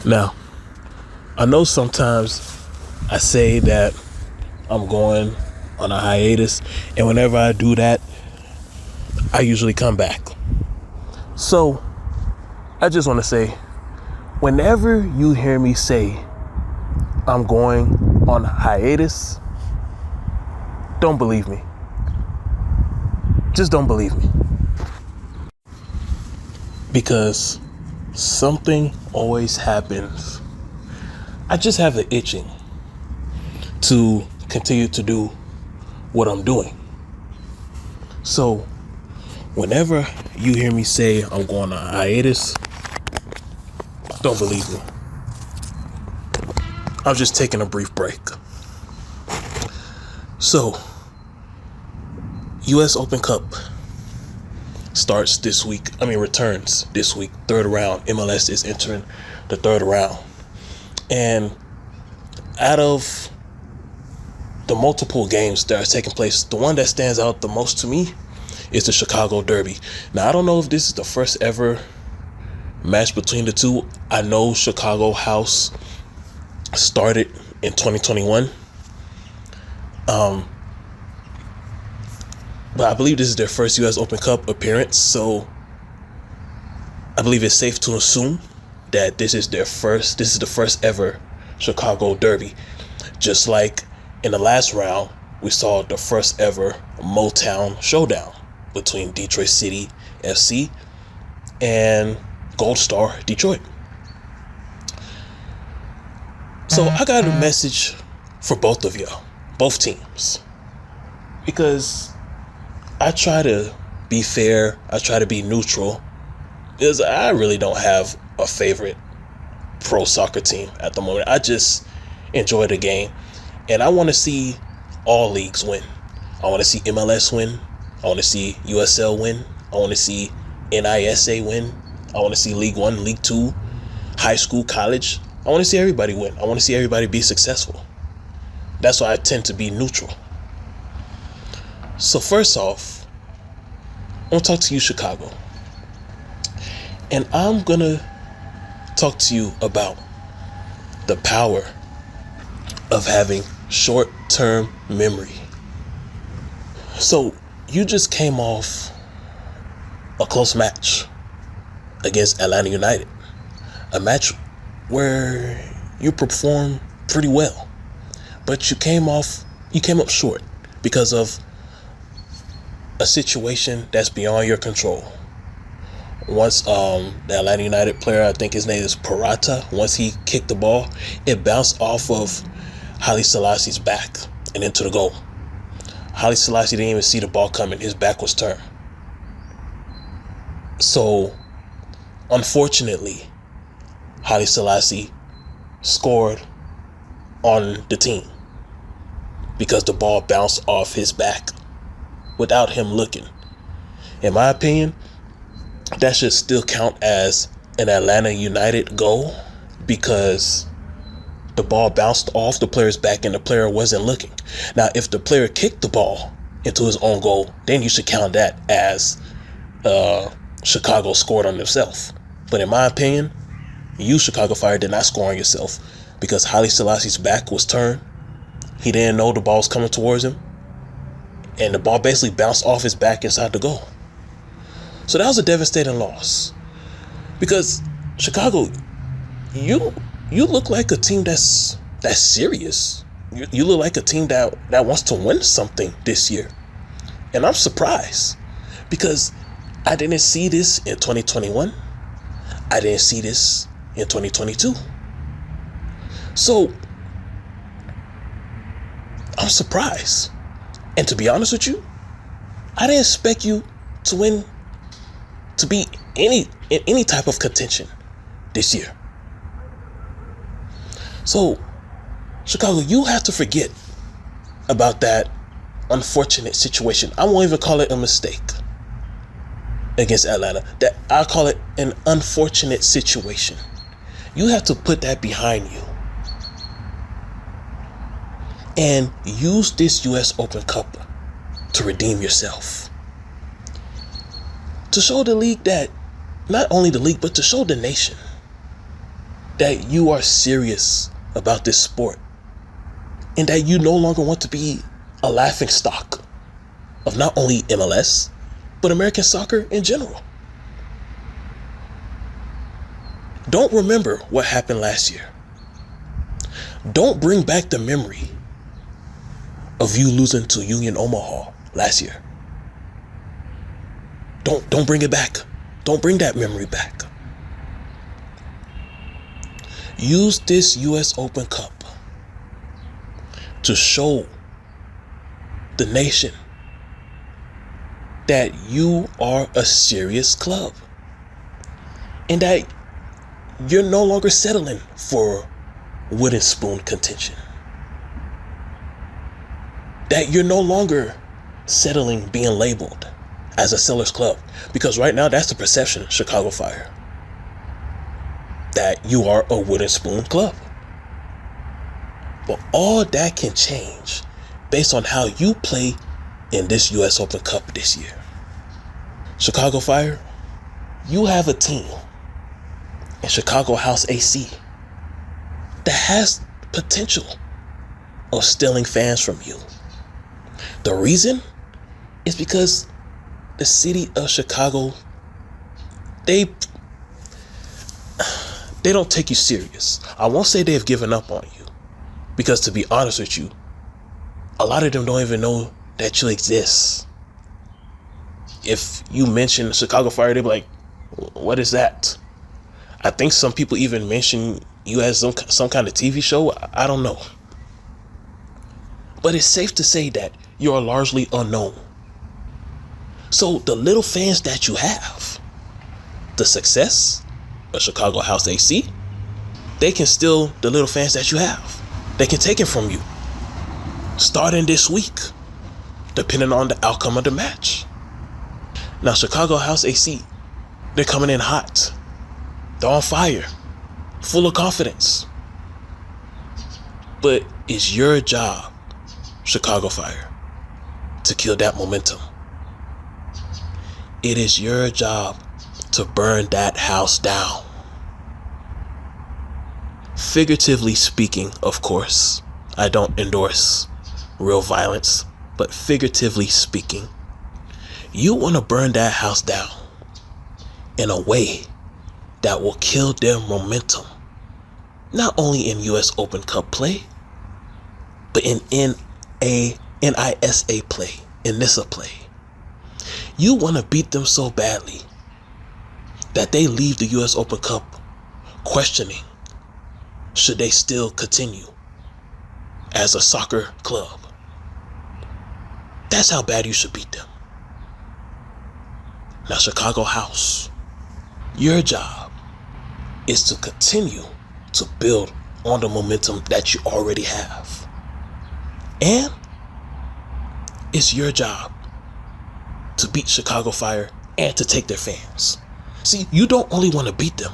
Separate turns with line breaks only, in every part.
Now, I know sometimes I say that I'm going on a hiatus, and whenever I do that, I usually come back. So, I just want to say, whenever you hear me say I'm going on hiatus, don't believe me. Just don't believe me. Because something always happens. I just have the itching to continue to do what I'm doing. So whenever you hear me say I'm going on hiatus, don't believe me. I'm just taking a brief break. So, US Open Cup returns this week, third round. MLS is entering the third round. And out of the multiple games that are taking place, the one that stands out the most to me is the Chicago Derby. Now, I don't know if this is the first ever match between the two. I know Chicago House started in 2021. But I believe this is their first US Open Cup appearance, so I believe it's safe to assume that this is the first ever Chicago Derby. Just like in the last round, we saw the first ever Motown showdown between Detroit City FC and Gold Star Detroit. So I got a message for both of y'all, both teams, because I try to be fair. I try to be neutral, because I really don't have a favorite pro soccer team at the moment. I just enjoy the game, and I want to see all leagues win. I want to see MLS win. I want to see USL win. I want to see NISA win. I want to see League One, League Two, high school, college. I want to see everybody win. I want to see everybody be successful. That's why I tend to be neutral. So first off, I want to talk to you, Chicago. And I'm going to talk to you about the power of having short-term memory. So you just came off a close match against Atlanta United. A match where you performed pretty well. But you came up short because of a situation that's beyond your control. Once the Atlanta United player, I think his name is Parata, once he kicked the ball, it bounced off of Haile Selassie's back and into the goal. Haile Selassie didn't even see the ball coming. His back was turned. So, unfortunately, Haile Selassie scored on the team because the ball bounced off his back without him looking. In my opinion, that should still count as an Atlanta United goal because the ball bounced off the player's back and the player wasn't looking. Now, if the player kicked the ball into his own goal, then you should count that as Chicago scored on themselves. But in my opinion, you, Chicago Fire, did not score on yourself because Haile Selassie's back was turned. He didn't know the ball was coming towards him. And the ball basically bounced off his back inside the goal. So that was a devastating loss. Because Chicago, you look like a team that's serious. You look like a team that wants to win something this year. And I'm surprised. Because I didn't see this in 2021. I didn't see this in 2022. So I'm surprised. And to be honest with you, I didn't expect you to win, to be in any type of contention this year. So, Chicago, you have to forget about that unfortunate situation. I won't even call it a mistake against Atlanta. That I'll call it an unfortunate situation. You have to put that behind you and use this US Open Cup to redeem yourself. To show the league that, not only the league, but to show the nation that you are serious about this sport and that you no longer want to be a laughing stock of not only MLS, but American soccer in general. Don't remember what happened last year. Don't bring back the memory of you losing to Union Omaha last year. Don't bring it back. Don't bring that memory back. Use this US Open Cup to show the nation that you are a serious club and that you're no longer settling for wooden spoon contention. That you're no longer settling being labeled as a seller's club, because right now that's the perception, Chicago Fire, that you are a wooden spoon club. But all that can change based on how you play in this US Open Cup this year. Chicago Fire, you have a team in Chicago House AC that has potential of stealing fans from you. The reason is because the city of Chicago, they don't take you serious. I won't say they've given up on you, because to be honest with you, a lot of them don't even know that you exist. If you mention Chicago Fire, they'll be like, what is that? I think some people even mention you as some kind of TV show. I don't know. But it's safe to say that you are largely unknown. So the little fans that you have, the success of Chicago House AC, they can steal the little fans that you have. They can take it from you starting this week, depending on the outcome of the match. Now, Chicago House AC, they're coming in hot. They're on fire, full of confidence. But it's your job, Chicago Fire, to kill that momentum. It is your job to burn that house down. Figuratively speaking, of course. I don't endorse real violence, but figuratively speaking, you want to burn that house down in a way that will kill their momentum, not only in US Open Cup play, but in NISA play, in NISA play. You want to beat them so badly that they leave the US Open Cup questioning, should they still continue as a soccer club? That's how bad you should beat them. Now, Chicago House, your job is to continue to build on the momentum that you already have. And it's your job to beat Chicago Fire and to take their fans. See, you don't only want to beat them,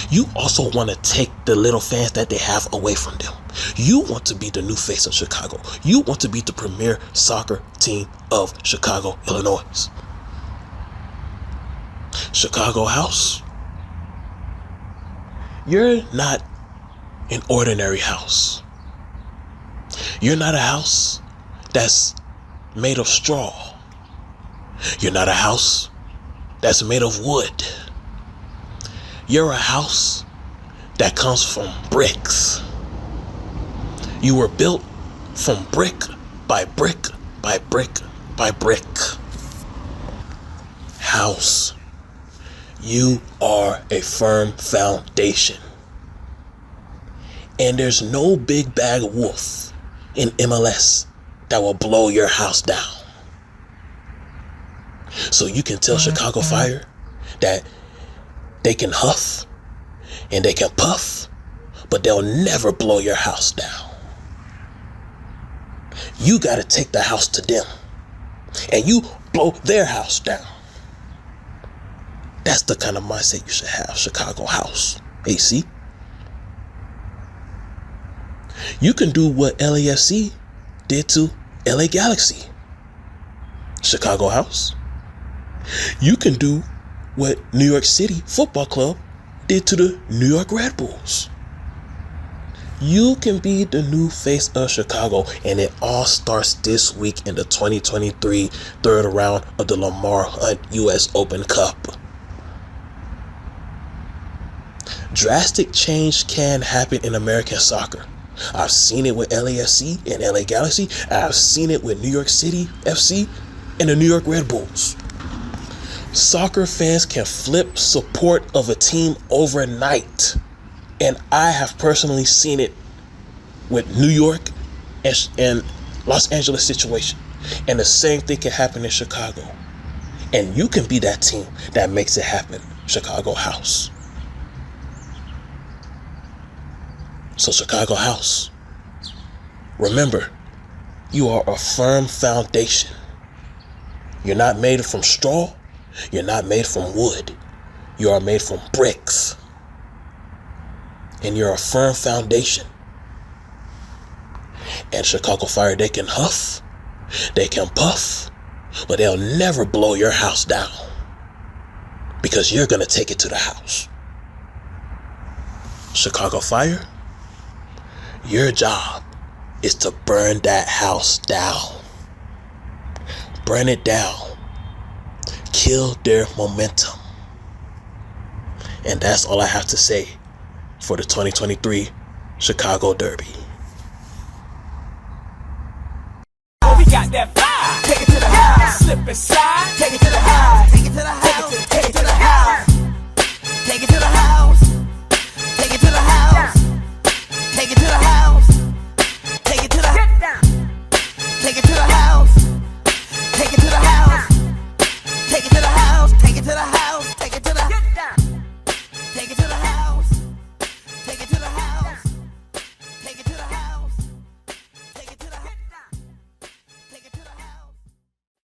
you also want to take the little fans that they have away from them. You want to be the new face of Chicago. You want to be the premier soccer team of Chicago, Illinois. Chicago House, you're not an ordinary house. You're not a house that's made of straw. You're not a house that's made of wood. You're a house that comes from bricks. You were built from brick by brick by brick by brick. House, you are a firm foundation. And there's no big bad wolf in MLS that will blow your house down. So you can tell Chicago Fire that they can huff and they can puff, but they'll never blow your house down. You got to take the house to them, and you blow their house down. That's the kind of mindset you should have, Chicago House AC. You can do what LAFC did to LA Galaxy. Chicago House. You can do what New York City Football Club did to the New York Red Bulls. You can be the new face of Chicago, and it all starts this week in the 2023 third round of the Lamar Hunt U.S. Open Cup. Drastic change can happen in American soccer. I've seen it with LAFC and LA Galaxy. I've seen it with New York City FC and the New York Red Bulls. Soccer fans can flip support of a team overnight. And I have personally seen it with New York and Los Angeles situation. And the same thing can happen in Chicago. And you can be that team that makes it happen. Chicago House. So Chicago House, remember, you are a firm foundation. You're not made from straw. You're not made from wood. You are made from bricks. And you're a firm foundation. And Chicago Fire, they can huff, they can puff, but they'll never blow your house down. Because you're going to take it to the house. Chicago Fire, your job is to burn that house down. Burn it down. Kill their momentum. And that's all I have to say for the 2023 Chicago Derby.
We got that fire. Take it to the high. Slip and slide. Take it to the high. Take it to the high.